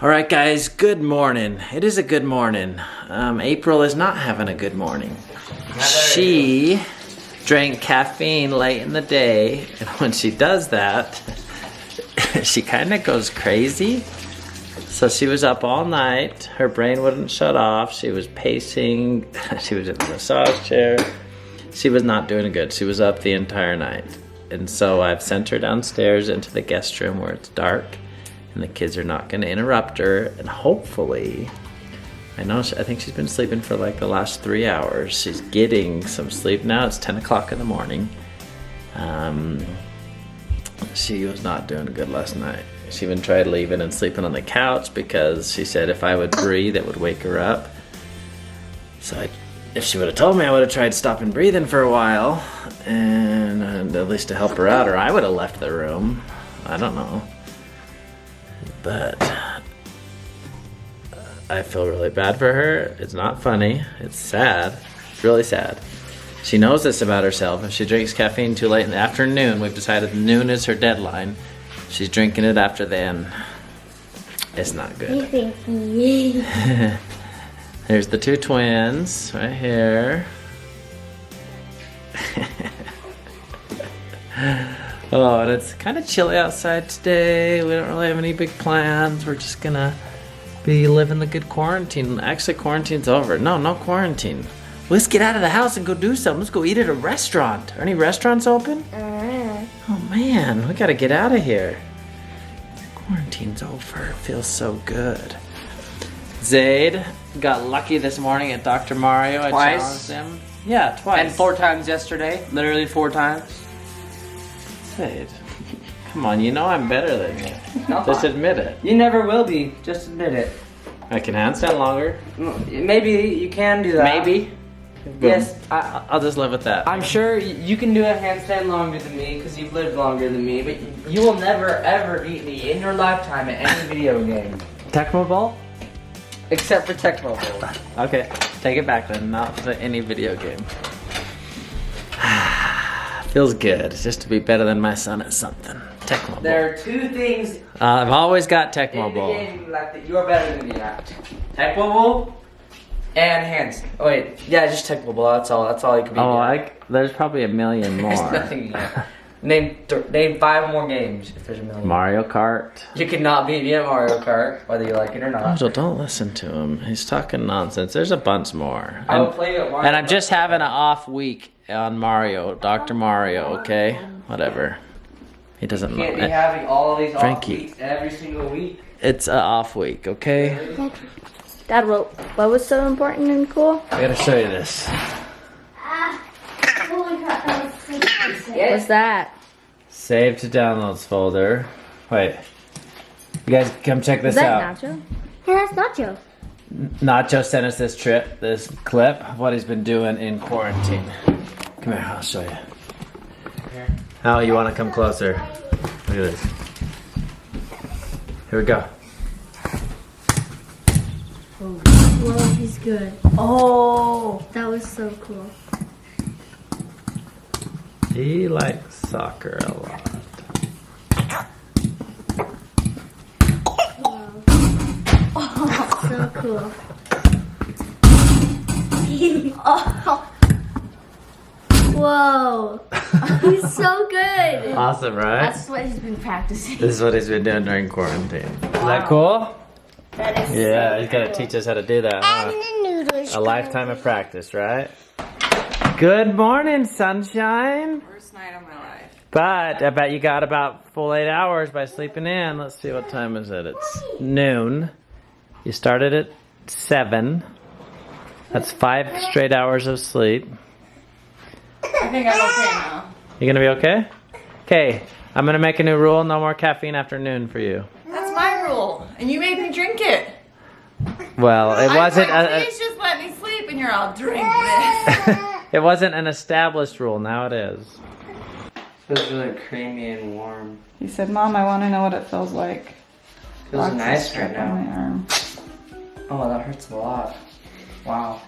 All right, guys, good morning. It is a good morning. April is not having a good morning. She drank caffeine late in the day, and when she does that, she kind of goes crazy. So she was up all night. Her brain wouldn't shut off. She was pacing. She was in the massage chair. She was not doing good. She was up the entire night. And so I've sent her downstairs into the guest room where it's dark and the kids are not going to interrupt her. And hopefully, I think she's been sleeping for like the last 3 hours. She's getting some sleep now. It's 10 o'clock in the morning. She was not doing good last night. She even tried leaving and sleeping on the couch because she said if I would breathe, it would wake her up. So if she would have told me, I would have tried stopping breathing for a while, and at least to help her out, or I would have left the room. I don't know. But I feel really bad for her. It's not funny. It's sad. It's really sad. She knows this about herself. If she drinks caffeine too late in the afternoon, we've decided noon is her deadline. She's drinking it after then. It's not good. There's the two twins right here. Oh, and it's kind of chilly outside today. We don't really have any big plans. We're just gonna be living the good quarantine. Actually, quarantine's over. No quarantine. Let's get out of the house and go do something. Let's go eat at a restaurant. Are any restaurants open? Oh man, we gotta get out of here. Quarantine's over. It feels so good. Zade got lucky this morning at Dr. Mario. Twice? I challenged him. Yeah, twice. And 4 times yesterday. Literally 4 times. Zade, come on, you know I'm better than you. No. Just admit it. You never will be. Just admit it. I can handstand longer. Maybe you can do that. Maybe. Yes. I'll just live with that. I'm sure you can do a handstand longer than me because you've lived longer than me, but you will never ever beat me in your lifetime at any video game. Tecmo Bowl? Except for Tecmo Bowl. Okay, take it back then. Not for any video game. Feels good just to be better than my son at something. Tecmo Bowl. There are 2 things I've always got Tecmo in the Bowl. game like that you are better than me at. Tecmo Bowl and hands. Oh wait, yeah, just Tecmo Bowl. That's all. That's all you can be. There's probably a million more. There's nothing yet. Name 5 more games if there's a million. Mario Kart. You cannot beat me at Mario Kart, whether you like it or not. Angel, don't listen to him. He's talking nonsense. There's a bunch more. I will play at Mario And I'm Kart. just having an off week on Mario, Dr. Mario, okay? Whatever. He doesn't You know. can't be having all of these off Frankie. weeks every single week. It's an off week, okay? Dad, what was so important and cool? I gotta show you this. What's that? Save to downloads folder. Wait. You guys come check this Is that out. Nacho? Yeah, that's Nacho. Nacho sent us this clip of what he's been doing in quarantine. Come here, I'll show you. Oh, you want to come closer? Look at this. Here we go. Whoa, he's good. Oh, that was so cool. He likes soccer a lot. So cool. Oh. Whoa. He's so good. Awesome, right? That's what he's been practicing. This is what he's been doing during quarantine. Is that cool? That is Yeah, he's got to teach us how to do that, huh? the noodles. A lifetime of practice, right? Good morning, sunshine. Worst night of my life. But I bet you got about full 8 hours by sleeping in. Let's see, what time is it? It's noon. You started at 7. That's 5 straight hours of sleep. I think I'm okay now. You gonna be okay? Okay, I'm gonna make a new rule. No more caffeine after noon for you. That's my rule, and you made me drink it. Well, it wasn't. Please just let me sleep, and you're all drink this. It wasn't an established rule. Now it is. Feels really creamy and warm. He said, "Mom, I want to know what it feels like." Feels Roxy nice strip right on now. my arm. Oh, that hurts a lot. Wow.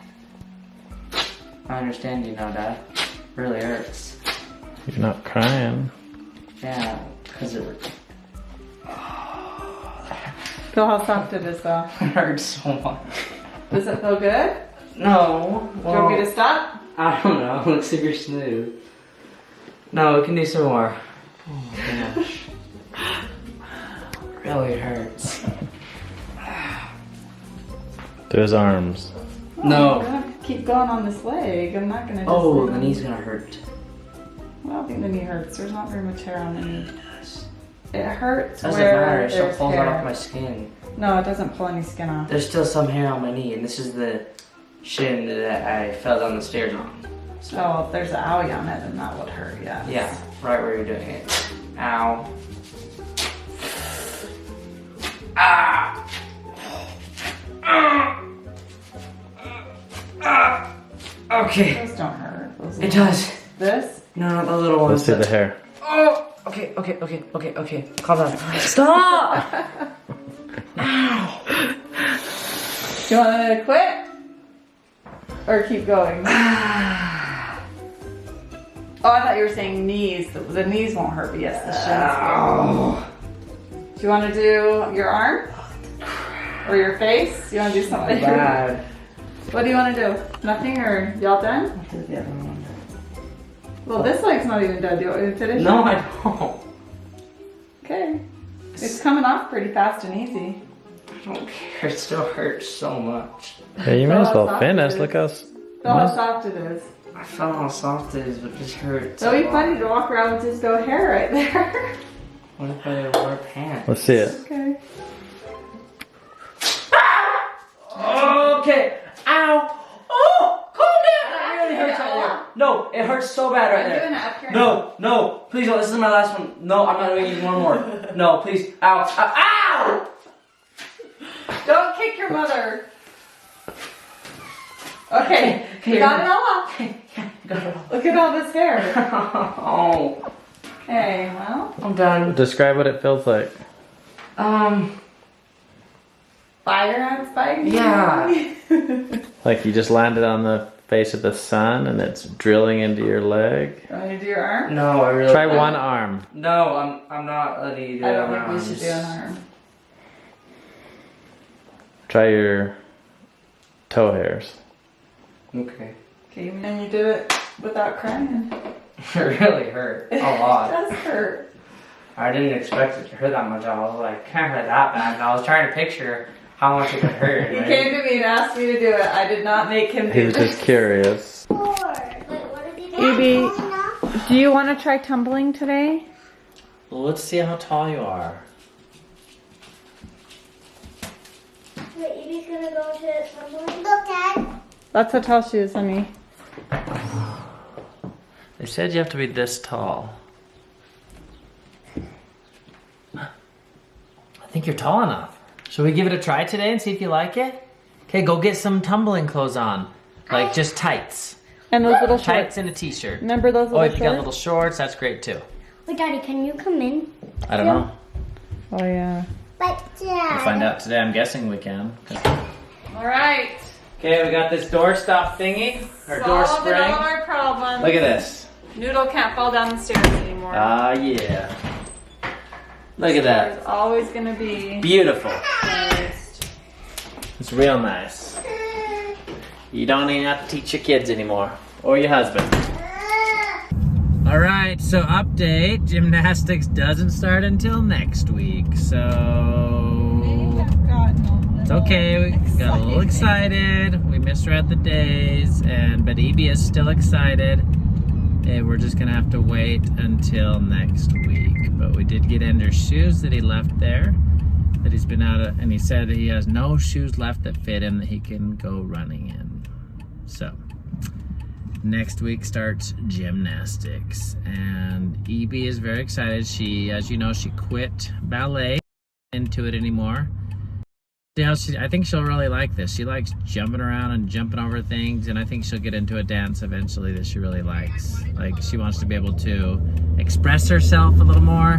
I understand you now, Dad. Really hurts. You're not crying. Yeah, because it Feel how soft it is though. It hurts so much. Does it feel good? No. Do you want me to stop? I don't know. It looks super smooth. No, we can do some more. Oh my gosh. Really hurts. To his arms. No. I'm gonna keep going on this leg. I'm not gonna just Oh, the knee's gonna hurt. I don't think the knee hurts. There's not very much hair on the knee. It hurts Doesn't where matter. It still there's pulls hair. off my skin. No, it doesn't pull any skin off. There's still some hair on my knee, and this is the shin that I fell down the stairs on. So, Oh, if there's an owie on it, then that would hurt, yes. yeah, right where you're doing it. Ow. Ah! Okay. Those don't hurt. Those It does. This? No, not the little ones. Let's see the hair. Oh! Okay. Calm down. Stop! Ow! Do you want to quit? Or keep going? Oh, I thought you were saying knees. The knees won't hurt, but yes, the shins will. Ow! Do you want to do your arm? Or your face? You want to do something? Bad. What do you want to do? Nothing, or y'all done? Well, this leg's not even done. Do you want me to finish? No, it? I don't. Okay. It's coming off pretty fast and easy. I don't care. It still hurts so much. Yeah, you may as well finish. Look how. Feel how soft it is. I felt how soft it is, but it just hurts. It'll a be lot. funny to walk around with just no hair right there. What if I wear pants? Let's see it. Okay. Okay. Ow. Oh, calm down. That really hurts right there. No, it hurts so bad right I'm there. doing it up here. No, please don't. This is my last one. No, I'm not doing even one more. No, please. Ow. Ow. Don't kick your mother. Okay, you got it all off. Look at all this hair. Oh, Okay, well, I'm done. Describe what it feels like. fire on spike. Yeah. Like you just landed on the face of the sun and it's drilling into your leg. You want me to do your arm? No, I really. Try one arm. No, I'm not letting you do I it don't on think we should do an arms. arm. Try your toe hairs. Okay. Okay, and you did it without crying. It really hurt a lot. It does hurt. I didn't expect it to hurt that much. I was like, can't hurt that bad. And I was trying to picture how much it could hurt. He right? came to me and asked me to do it. I did not make him He do was this. just curious. Evie, do you want to try tumbling today? Well, let's see how tall you are. Wait, Evie's gonna go to tumbling. Look, Dad. That's how tall she is, honey. They said you have to be this tall. I think you're tall enough. Should we give it a try today and see if you like it? Okay, go get some tumbling clothes on. Like just tights. And those little Tights shorts. and a t-shirt. Remember those little Oh, if you got shorts? little shorts, that's great too. Wait, Daddy, can you come in? I don't know. Oh, yeah. But Dad. We'll find out today. I'm guessing we can. All right. Okay, we got this door stop thingy. Our door Solved spring. all our problems. Look at this. Noodle can't fall down the stairs anymore. Ah, yeah. Look at that. There's always gonna be Beautiful. first. It's real nice. You don't even have to teach your kids anymore. Or your husband. Alright, so update. Gymnastics doesn't start until next week. So it's okay. We got a little excited. We misread the days, but Evie is still excited. And we're just gonna have to wait until next week. But we did get Ender's shoes that he left there. That he's been out of, and he said he has no shoes left that fit him that he can go running in. So next week starts gymnastics, and Evie is very excited. She, as you know, she quit ballet, into it anymore. Yeah, I think she'll really like this. She likes jumping around and jumping over things, and I think she'll get into a dance eventually that she really likes. Like she wants to be able to express herself a little more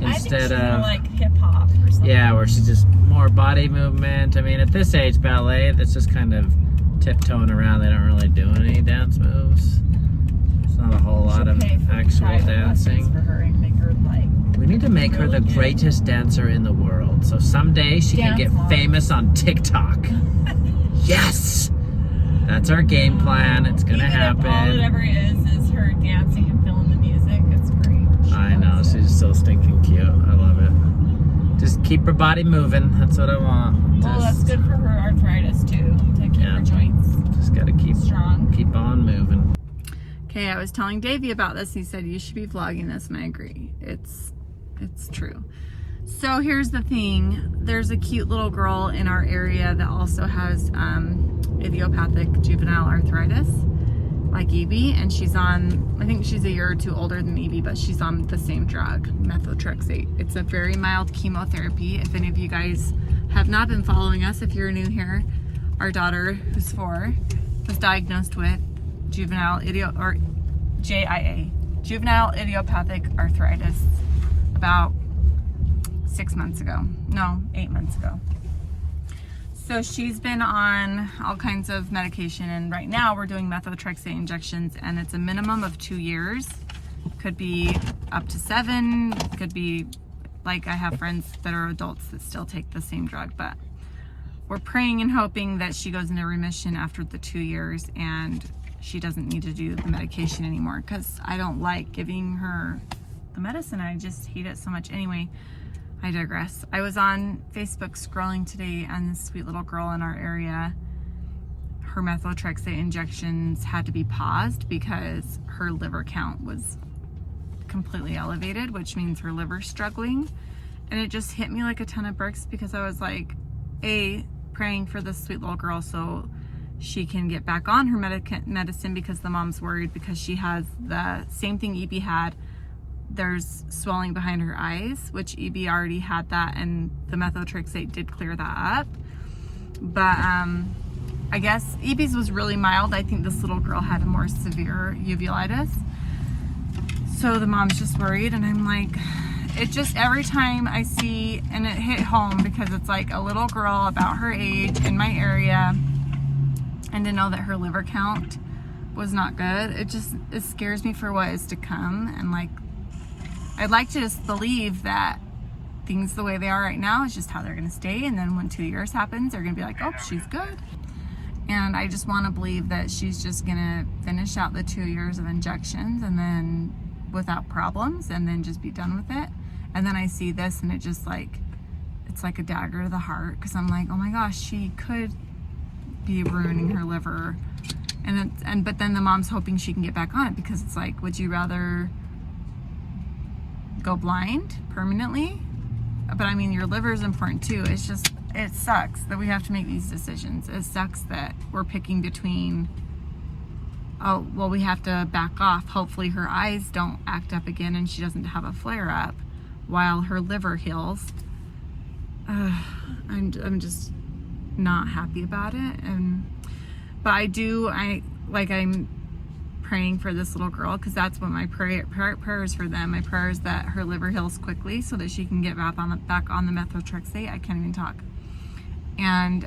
instead of like hip hop or something. yeah, where she's just more body movement. I mean, at this age, ballet, that's just kind of tiptoeing around. They don't really do any dance moves. It's not a whole lot of actual dancing. For her and make her like. We need trying to make her the greatest dancer in the world. So someday she can get famous on TikTok. Yes! That's our game plan. It's gonna happen. If all it ever is her dancing and feeling the music, it's great. I know, she's so stinking cute. I love it. Just keep her body moving. That's what I want. Well, that's good for her arthritis too, to keep her joints Just gotta keep strong. Keep on moving. Okay, I was telling Davey about this. He said you should be vlogging this, and I agree. It's true. So here's the thing. There's a cute little girl in our area that also has idiopathic juvenile arthritis, like Evie, and she's on, I think she's a year or two older than Evie, but she's on the same drug, methotrexate. It's a very mild chemotherapy. If any of you guys have not been following us, if you're new here, our daughter, who's 4, was diagnosed with juvenile JIA, juvenile idiopathic arthritis, about 8 months ago. So she's been on all kinds of medication, and right now we're doing methotrexate injections, and it's a minimum of 2 years. Could be up to 7, could be, like, I have friends that are adults that still take the same drug, but we're praying and hoping that she goes into remission after the 2 years and she doesn't need to do the medication anymore, because I don't like giving her the medicine. I just hate it so much. Anyway, I digress. I was on Facebook scrolling today, and this sweet little girl in our area, her methotrexate injections had to be paused because her liver count was completely elevated, which means her liver's struggling. And it just hit me like a ton of bricks, because I was like, praying for this sweet little girl so she can get back on her medicine, because the mom's worried because she has the same thing Evie had. There's swelling behind her eyes, which Evie already had that, and the methotrexate did clear that up. But I guess Evie's was really mild. I think this little girl had a more severe uveitis. So the mom's just worried, and I'm like, it just, every time I see, and it hit home because it's like a little girl about her age in my area, and to know that her liver count was not good, it scares me for what is to come. And like, I'd like to just believe that things the way they are right now is just how they're gonna stay, and then when 2 years happens, they're gonna be like, oh, she's good. And I just wanna believe that she's just gonna finish out the 2 years of injections, and then without problems, and then just be done with it. And then I see this, and it just like, it's like a dagger to the heart, because I'm like, oh my gosh, she could be ruining her liver. But then the mom's hoping she can get back on it, because it's like, would you rather go blind permanently? But I mean, your liver is important too. It's just, it sucks that we have to make these decisions. It sucks that we're picking between, oh, well, we have to back off. Hopefully her eyes don't act up again and she doesn't have a flare up while her liver heals. I'm just not happy about it. But I'm praying for this little girl, because that's what my prayers for them. My prayer is that her liver heals quickly so that she can get back on the methotrexate. I can't even talk. And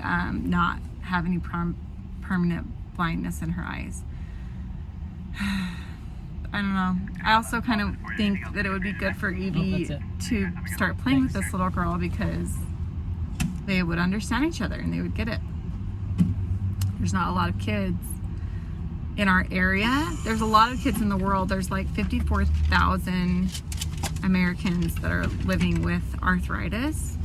not have any permanent blindness in her eyes. I don't know. I also kind of think that it would be good for Evie to start playing with this little girl, because they would understand each other and they would get it. There's not a lot of kids in our area. There's a lot of kids in the world. There's like 54,000 Americans that are living with arthritis,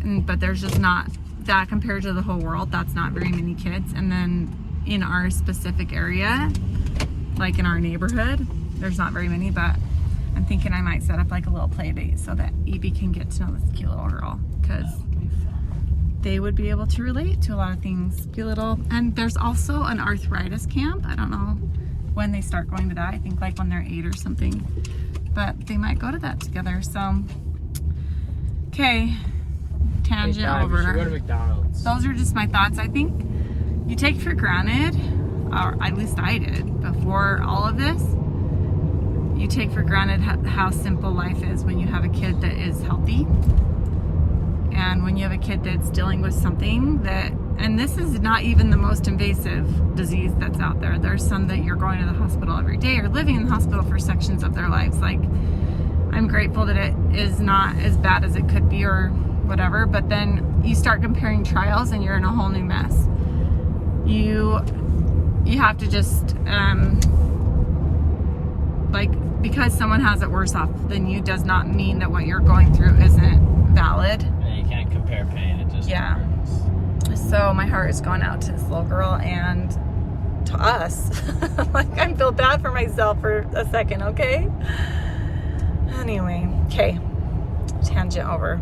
but there's just not that compared to the whole world. That's not very many kids. And then in our specific area, like in our neighborhood, there's not very many, but I'm thinking I might set up like a little play date so that Evie can get to know this cute little girl, because they would be able to relate to a lot of things. And there's also an arthritis camp. I don't know when they start going to that. I think like when they're 8 or something, but they might go to that together. So, okay, tangent over. We should go to McDonald's. Those are just my thoughts. I think you take for granted, or at least I did before all of this, you take for granted how simple life is when you have a kid that is healthy. And when you have a kid that's dealing with something that, and this is not even the most invasive disease that's out there. There's some that you're going to the hospital every day or living in the hospital for sections of their lives. Like, I'm grateful that it is not as bad as it could be or whatever, but then you start comparing trials and you're in a whole new mess. You have to just like, because someone has it worse off than you does not mean that what you're going through isn't valid. Yeah, you can't compare pain. It just So my heart is going out to this little girl and to us. Like, I feel bad for myself for a second, okay? Anyway, okay. Tangent over.